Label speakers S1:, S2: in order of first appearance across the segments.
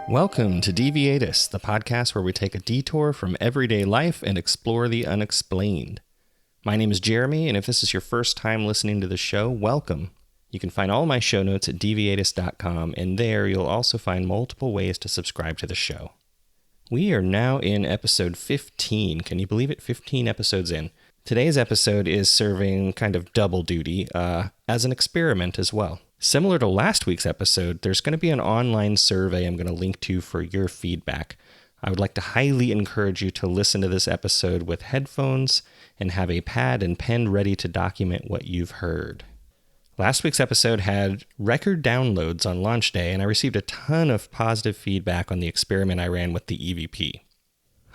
S1: Welcome to Deviatus, the podcast where we take a detour from everyday life and explore the unexplained. My name is Jeremy, and if this is your first time listening to the show, welcome. You can find all my show notes at deviatus.com, and there you'll also find multiple ways to subscribe to the show. We are now in episode 15. Can you believe it? 15 episodes in. Today's episode is serving kind of double duty as an experiment as well. Similar to last week's episode, there's going to be an online survey I'm going to link to for your feedback. I would like to highly encourage you to listen to this episode with headphones and have a pad and pen ready to document what you've heard. Last week's episode had record downloads on launch day, and I received a ton of positive feedback on the experiment I ran with the EVP.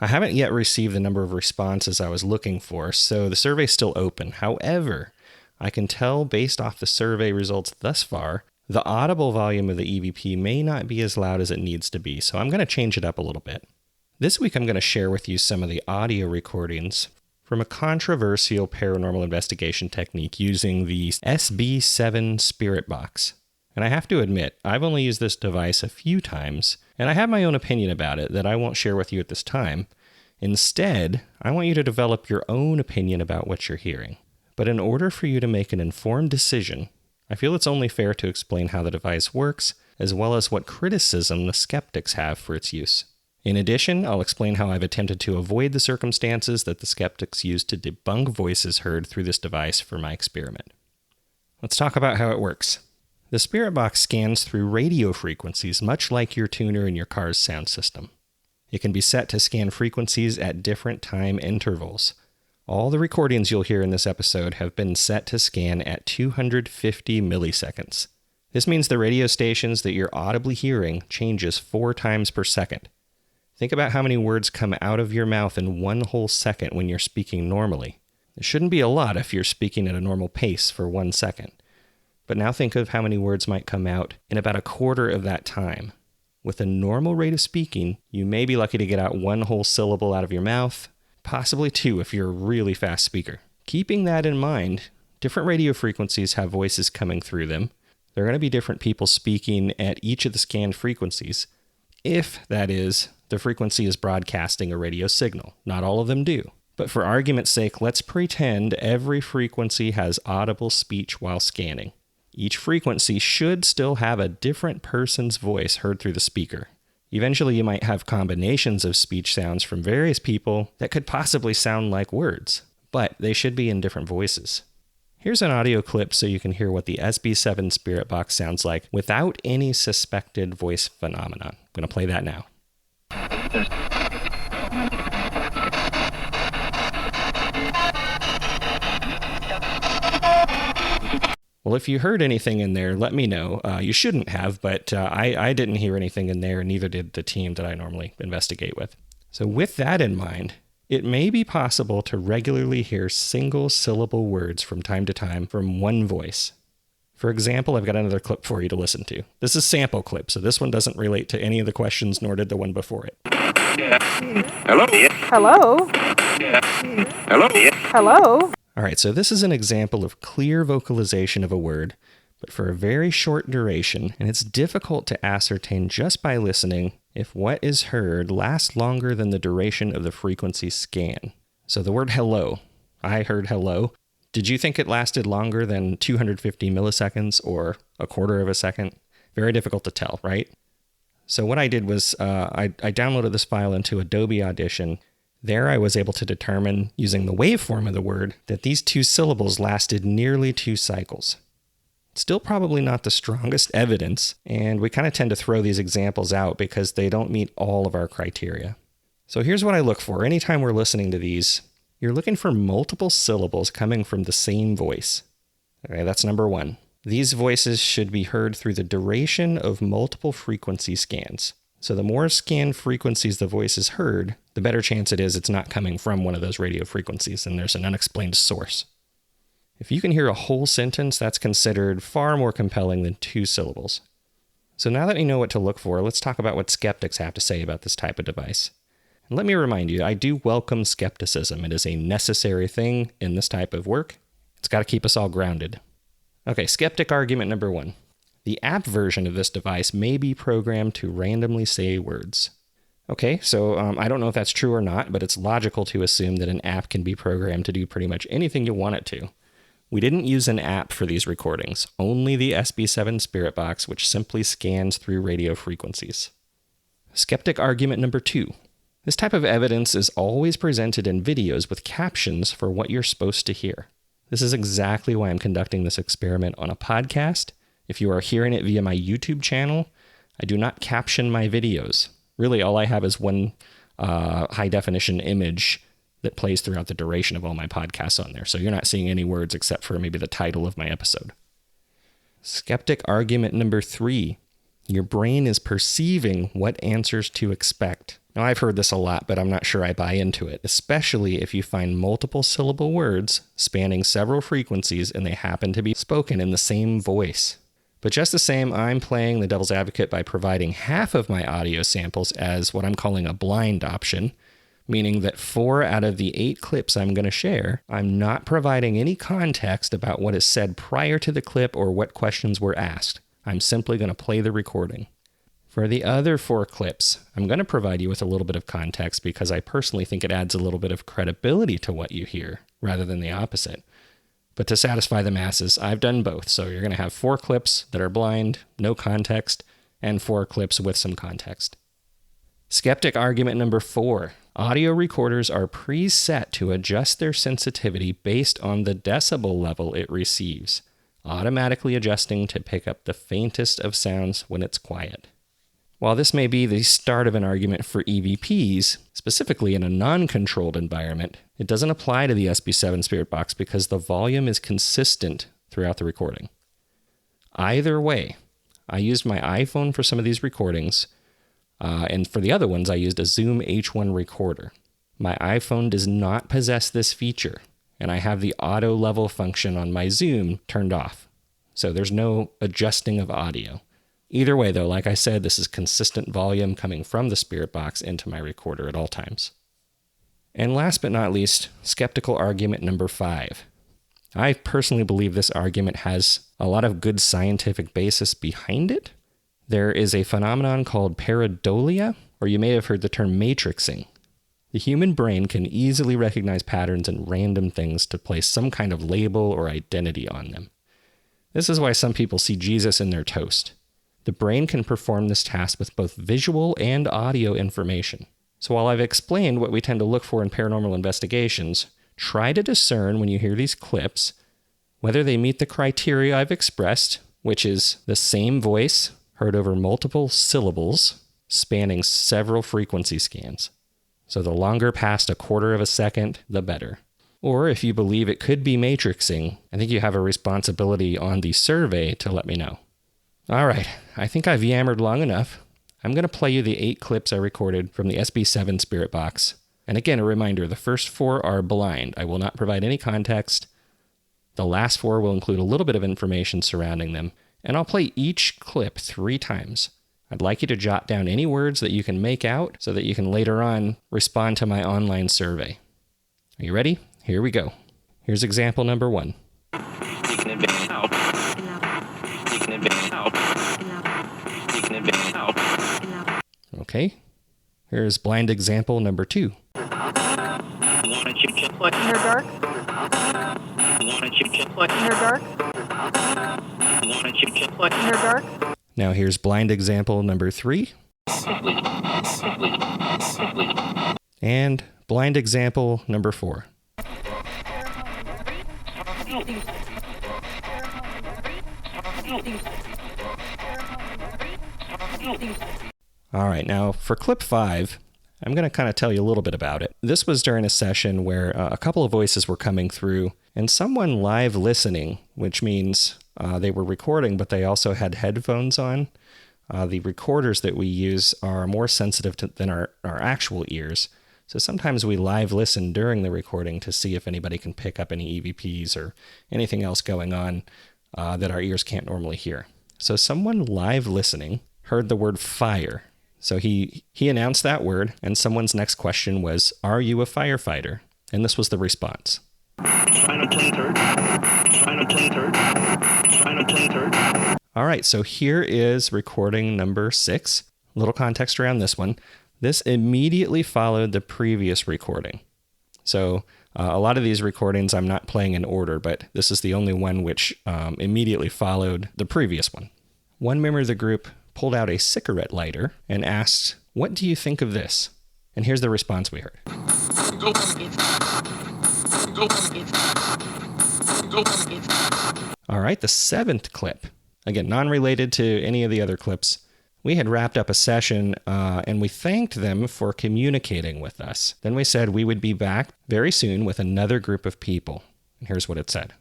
S1: I haven't yet received the number of responses I was looking for, so the survey's still open. However, I can tell based off the survey results thus far, the audible volume of the EVP may not be as loud as it needs to be, so I'm going to change it up a little bit. This week I'm going to share with you some of the audio recordings from a controversial paranormal investigation technique using the SB7 Spirit Box. And I have to admit, I've only used this device a few times, and I have my own opinion about it that I won't share with you at this time. Instead, I want you to develop your own opinion about what you're hearing. But in order for you to make an informed decision, I feel it's only fair to explain how the device works, as well as what criticism the skeptics have for its use. In addition, I'll explain how I've attempted to avoid the circumstances that the skeptics used to debunk voices heard through this device for my experiment. Let's talk about how it works. The Spirit Box scans through radio frequencies, much like your tuner in your car's sound system. It can be set to scan frequencies at different time intervals. All the recordings you'll hear in this episode have been set to scan at 250 milliseconds. This means the radio stations that you're audibly hearing changes 4 times per second. Think about how many words come out of your mouth in one whole second when you're speaking normally. It shouldn't be a lot if you're speaking at a normal pace for 1 second. But now think of how many words might come out in about a quarter of that time. With a normal rate of speaking, you may be lucky to get out 1 whole syllable out of your mouth, possibly 2 if you're a really fast speaker. Keeping that in mind, different radio frequencies have voices coming through them. There are going to be different people speaking at each of the scanned frequencies, if, that is, the frequency is broadcasting a radio signal. Not all of them do. But for argument's sake, let's pretend every frequency has audible speech while scanning. Each frequency should still have a different person's voice heard through the speaker. Eventually, you might have combinations of speech sounds from various people that could possibly sound like words, but they should be in different voices. Here's an audio clip so you can hear what the SB7 Spirit Box sounds like without any suspected voice phenomenon. I'm going to play that now. Well, if you heard anything in there, let me know. You shouldn't have, but I didn't hear anything in there, and neither did the team that I normally investigate with. So with that in mind, it may be possible to regularly hear single-syllable words from time to time from one voice. For example, I've got another clip for you to listen to. This is a sample clip, so this one doesn't relate to any of the questions, nor did the one before it.
S2: Hello?
S3: Hello?
S2: Hello?
S3: Hello?
S1: All right, so this is an example of clear vocalization of a word, but for a very short duration, and it's difficult to ascertain just by listening if what is heard lasts longer than the duration of the frequency scan. So the word hello, I heard hello. Did you think it lasted longer than 250 milliseconds or a quarter of a second? Very difficult to tell, right? So what I did was I downloaded this file into Adobe Audition. There I was able to determine, using the waveform of the word, that these 2 syllables lasted nearly 2 cycles. Still probably not the strongest evidence, and we kind of tend to throw these examples out because they don't meet all of our criteria. So here's what I look for. Anytime we're listening to these, you're looking for multiple syllables coming from the same voice. Okay, that's number 1. These voices should be heard through the duration of multiple frequency scans. So the more scanned frequencies the voice is heard, the better chance it is it's not coming from one of those radio frequencies and there's an unexplained source. If you can hear a whole sentence, that's considered far more compelling than 2 syllables. So now that you know what to look for, let's talk about what skeptics have to say about this type of device. And let me remind you, I do welcome skepticism. It is a necessary thing in this type of work. It's got to keep us all grounded. Okay, skeptic argument number 1. The app version of this device may be programmed to randomly say words. Okay, so I don't know if that's true or not, but it's logical to assume that an app can be programmed to do pretty much anything you want it to. We didn't use an app for these recordings, only the SB7 Spirit Box, which simply scans through radio frequencies. Skeptic argument number 2. This type of evidence is always presented in videos with captions for what you're supposed to hear. This is exactly why I'm conducting this experiment on a podcast. If you are hearing it via my YouTube channel, I do not caption my videos. Really, all I have is one high-definition image that plays throughout the duration of all my podcasts on there. So you're not seeing any words except for maybe the title of my episode. Skeptic argument number 3. Your brain is perceiving what answers to expect. Now, I've heard this a lot, but I'm not sure I buy into it, especially if you find multiple syllable words spanning several frequencies and they happen to be spoken in the same voice. But just the same, I'm playing the devil's advocate by providing half of my audio samples as what I'm calling a blind option, meaning that 4 out of the 8 clips I'm going to share, I'm not providing any context about what is said prior to the clip or what questions were asked. I'm simply going to play the recording. For the other 4 clips, I'm going to provide you with a little bit of context because I personally think it adds a little bit of credibility to what you hear, rather than the opposite. But to satisfy the masses, I've done both. So you're going to have 4 clips that are blind, no context, and 4 clips with some context. Skeptic argument number 4. Audio recorders are preset to adjust their sensitivity based on the decibel level it receives, automatically adjusting to pick up the faintest of sounds when it's quiet. While this may be the start of an argument for EVPs, specifically in a non-controlled environment, it doesn't apply to the SB7 Spirit Box because the volume is consistent throughout the recording. Either way, I used my iPhone for some of these recordings, and for the other ones, I used a Zoom H1 recorder. My iPhone does not possess this feature, and I have the auto level function on my Zoom turned off. So there's no adjusting of audio. Either way, though, like I said, this is consistent volume coming from the Spirit Box into my recorder at all times. And last but not least, skeptical argument number 5. I personally believe this argument has a lot of good scientific basis behind it. There is a phenomenon called pareidolia, or you may have heard the term matrixing. The human brain can easily recognize patterns in random things to place some kind of label or identity on them. This is why some people see Jesus in their toast. The brain can perform this task with both visual and audio information. So while I've explained what we tend to look for in paranormal investigations, try to discern when you hear these clips whether they meet the criteria I've expressed, which is the same voice heard over multiple syllables spanning several frequency scans. So the longer past 1/4 of a second, the better. Or if you believe it could be matrixing, I think you have a responsibility on the survey to let me know. All right, I think I've yammered long enough. I'm going to play you the 8 clips I recorded from the SB7 Spirit Box. And again, a reminder, the first 4 are blind. I will not provide any context. The last 4 will include a little bit of information surrounding them. And I'll play each clip 3 times. I'd like you to jot down any words that you can make out so that you can later on respond to my online survey. Are you ready? Here we go. Here's example number 1. Okay. Here's blind example number 2.
S3: In the dark. In the dark. In the dark.
S1: Now here's blind example number 3. And blind example number 4. All right, now for clip 5, I'm going to kind of tell you a little bit about it. This was during a session where a couple of voices were coming through and someone live listening, which means they were recording, but they also had headphones on. The recorders that we use are more sensitive than our actual ears. So sometimes we live listen during the recording to see if anybody can pick up any EVPs or anything else going on that our ears can't normally hear. So someone live listening heard the word fire. So he announced that word, and someone's next question was, "Are you a firefighter?" And this was the response. All right, so here is recording number 6. A little context around this one. This immediately followed the previous recording. So a lot of these recordings I'm not playing in order, but this is the only one which immediately followed the previous one. One member of the group pulled out a cigarette lighter and asked, "What do you think of this?" And here's the response we heard. All right, the 7th clip. Again, non-related to any of the other clips. We had wrapped up a session and we thanked them for communicating with us. Then we said we would be back very soon with another group of people. And here's what it said.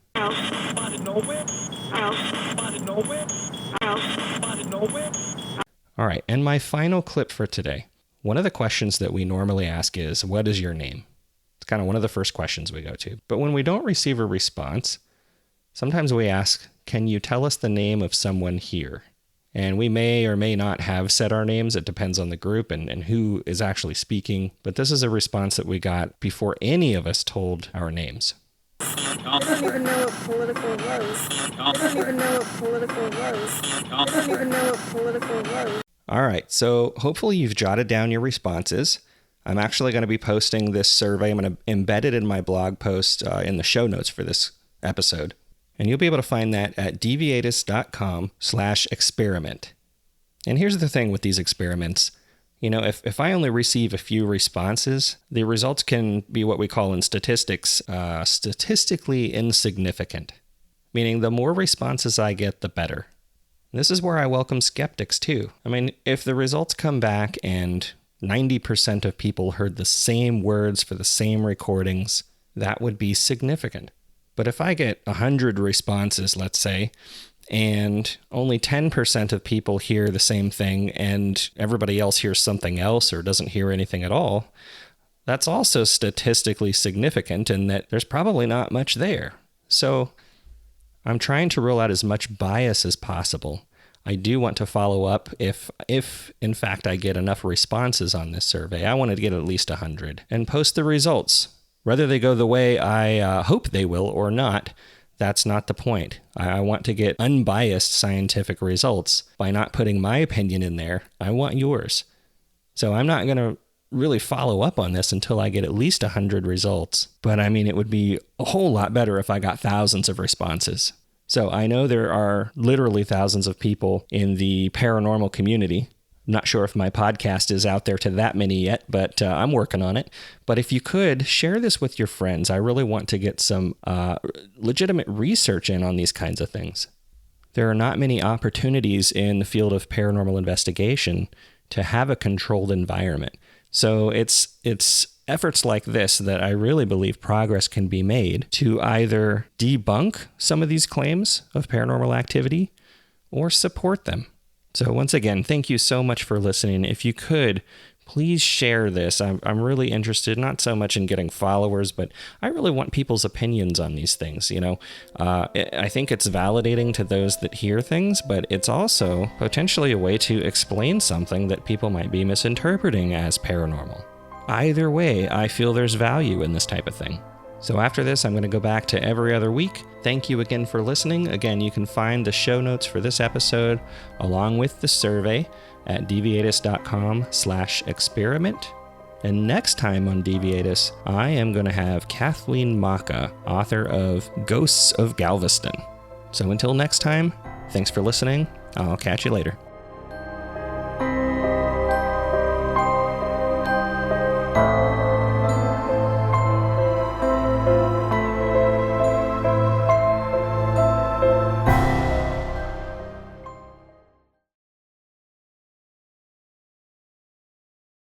S1: All right, and my final clip for today. One of the questions that we normally ask is, what is your name? It's kind of one of the first questions we go to. But when we don't receive a response, sometimes we ask, can you tell us the name of someone here? And we may or may not have said our names. It depends on the group and who is actually speaking. But this is a response that we got before any of us told our names.
S3: I don't even know what political was. I don't even know what political was. I don't even know what political was.
S1: All right, so hopefully you've jotted down your responses. I'm actually going to be posting this survey. I'm going to embed it in my blog post in the show notes for this episode. And you'll be able to find that at deviatus.com/experiment. And here's the thing with these experiments. You know, if I only receive a few responses, the results can be what we call in statistics, statistically insignificant. Meaning the more responses I get, the better. And this is where I welcome skeptics too. I mean, if the results come back and 90% of people heard the same words for the same recordings, that would be significant. But if I get 100 responses, let's say, and only 10% of people hear the same thing and everybody else hears something else or doesn't hear anything at all, that's also statistically significant in that there's probably not much there. So I'm trying to rule out as much bias as possible. I do want to follow up if in fact I get enough responses on this survey. I want to get at least 100 and post the results. Whether they go the way I hope they will or not, that's not the point. I want to get unbiased scientific results by not putting my opinion in there. I want yours. So I'm not going to really follow up on this until I get at least 100 results. But I mean, it would be a whole lot better if I got thousands of responses. So I know there are literally thousands of people in the paranormal community. I'm not sure if my podcast is out there to that many yet, but I'm working on it. But if you could, share this with your friends. I really want to get some legitimate research in on these kinds of things. There are not many opportunities in the field of paranormal investigation to have a controlled environment. So it's efforts like this that I really believe progress can be made to either debunk some of these claims of paranormal activity or support them. So once again, thank you so much for listening. If you could, please share this. I'm really interested, not so much in getting followers, but I really want people's opinions on these things. You know, I think it's validating to those that hear things, but it's also potentially a way to explain something that people might be misinterpreting as paranormal. Either way, I feel there's value in this type of thing. So after this, I'm going to go back to every other week. Thank you again for listening. Again, you can find the show notes for this episode along with the survey at deviatus.com/experiment. And next time on Deviatus, I am going to have Kathleen Maka, author of Ghosts of Galveston. So until next time, thanks for listening. I'll catch you later.